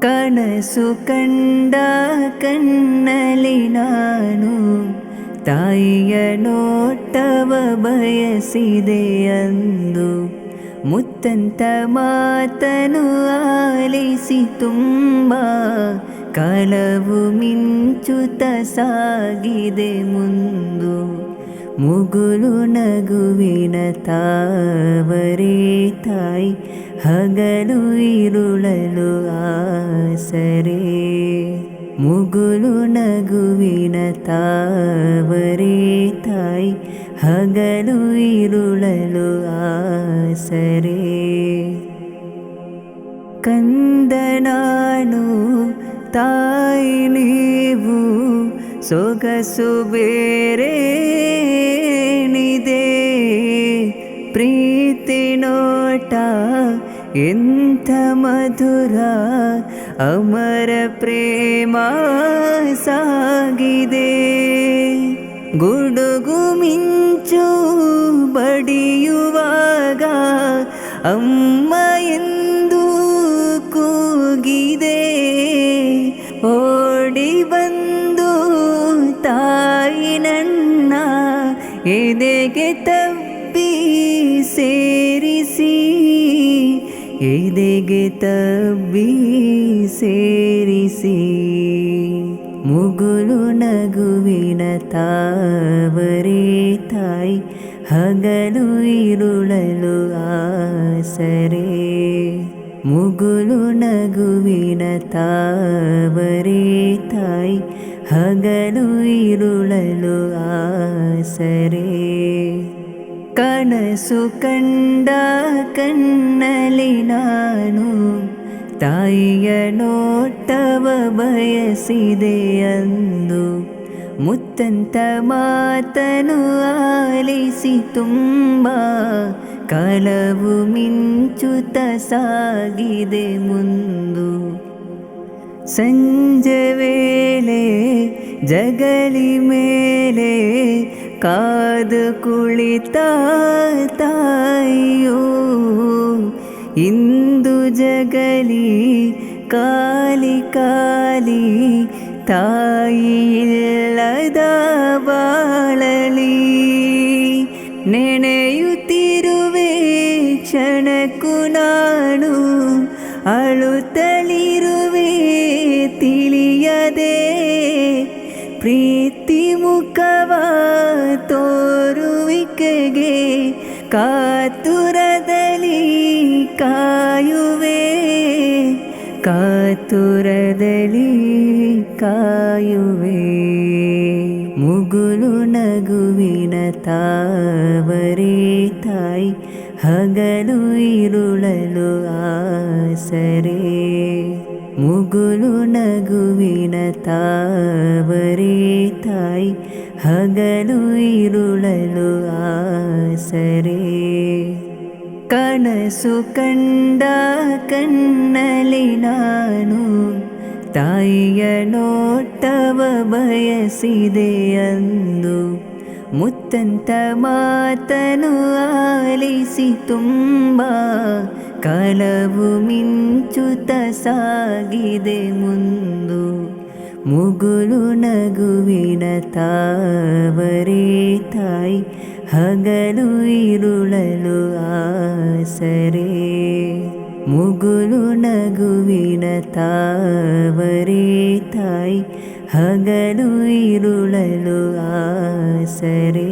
ಕನಸು ಕಂಡ ಕಣ್ಣಲ್ಲಿ ನಾನು ತಾಯಿಯ ನೋಟವ ಬಯಸಿದೆ ಅಂದು. ಮುತ್ತಂತ ಮಾತನು ಆಲಿಸಿ ತುಂಬ ಕಾಲವು ಮಿಂಚುತ್ತ ಸಾಗಿದೆ ಮುಂದು. ಮುಗುಲು ನಗುವಿನ ತಾವರೇ ತಾಯಿ, ಹಗಲು ಇರುಳಲು ಆಸರೆ. ಮುಗುಲು ನಗುವಿನ ತಾವರೇ ತಾಯಿ, ಹಗಲು ಇರುಳಲು ಆಸರೆ. ಕಂದ ನಾನು ತಾಯಿ ನೀವು, ಸೊಗಸು ಬೇರೇನಿದೆ. ಪ್ರೀತಿ ನೋಟ ಎಂಥ ಮಧುರ, ಅಮರ ಪ್ರೇಮ ಸಾಗಿದೆ. ಗುಡುಗು ಮಿಂಚು ಬಡಿಯುವಾಗ ಅಮ್ಮ ಎಂದು ಕೂಗಿದೆ. ಓಡಿ ಬಂದು ತಾಯಿ ನನ್ನ ಎದೆಗೆ ತಬ್ಬಿ ಸೇರಿಸಿ, ಎದೆಗೆ ತಬ್ಬಿ ಸೇರಿಸಿ. ಮುಗುಲು ನಗುವಿನ ತಾವರೇ ತಾಯಿ, ಹಗಲು ಇರುಳಲು ಆಸರೆ. ಮುಗುಲು ನಗುವಿನ ತಾವರೇ ತಾಯಿ, ಹಗಲು ಇರುಳಲು ಆಸರೆ. ಕನಸು ಕಂಡ ಕಣ್ಣಲ್ಲಿ ನಾನು ತಾಯಿಯ ನೋಟವ ಬಯಸಿದೆ ಅಂದು. ಮುತ್ತಂತ ಮಾತನು ಆಲಿಸಿ ತುಂಬ ಕಾಲವು ಮಿಂಚುತ್ತ ಸಾಗಿದೆ ಮುಂದು. ಸಂಜೆ ವೇಳೆ ಜಗಲಿ ಮೇಲೆ ಕಾದು ಕುಳಿತ ತಾಯಿಯೋ, ಇಂದು ಜಗಲಿ ಕಾಲಿ ಕಾಲಿ ತಾಯಿ ಇಲ್ಲದ ಬಾಳಲಿ. ನೆನೆಯುತ್ತಿರುವೆ ಕ್ಷಣಕ್ಕೂ ನಾನು, ಅಳುತ್ತಲಿರುವೆ ತಿಳಿಯದೆ. ಪ್ರೀತಿ ಮುಖವ ತೋರುವಿಕೆಗೆ ಕಾತುರದಲ್ಲಿ ಕಾಯುವೆ, ಕಾತುರದಲ್ಲಿ ಕಾಯುವೆ. ಮುಗುಲು ನಗುವಿನ ತಾವರೇ ತಾಯಿ, ಹಗಲು ಇರುಳಲು ಆಸರೆ. ಮುಗುಲು ನಗುವಿನ ತಾವರೇ ತಾಯಿ, ಹಗಲು ಇರುಳಲು ಆಸರೆ. ಕನಸು ಕಂಡ ಕಣ್ಣಲ್ಲಿ ನಾನು ತಾಯಿಯ ನೋಟವ ಬಯಸಿದೆ ಅಂದು. ಮುತ್ತಂತ ಮಾತನು ಆಲಿಸಿ ತುಂಬ ಕಾಲವು ಮಿಂಚುತ್ತ ಸಾಗಿದೆ ಮುಂದು. ಮುಗುಲು ನಗುವಿನ ತಾವರೇ ತಾಯಿ, ಹಗಲು ಇರುಳಲು ಆಸರೆ. ಮುಗುಲು ನಗುವಿನ ತಾವರೇ ತಾಯಿ, ಹಗಲು ಇರುಳಲು ಆಸರೆ.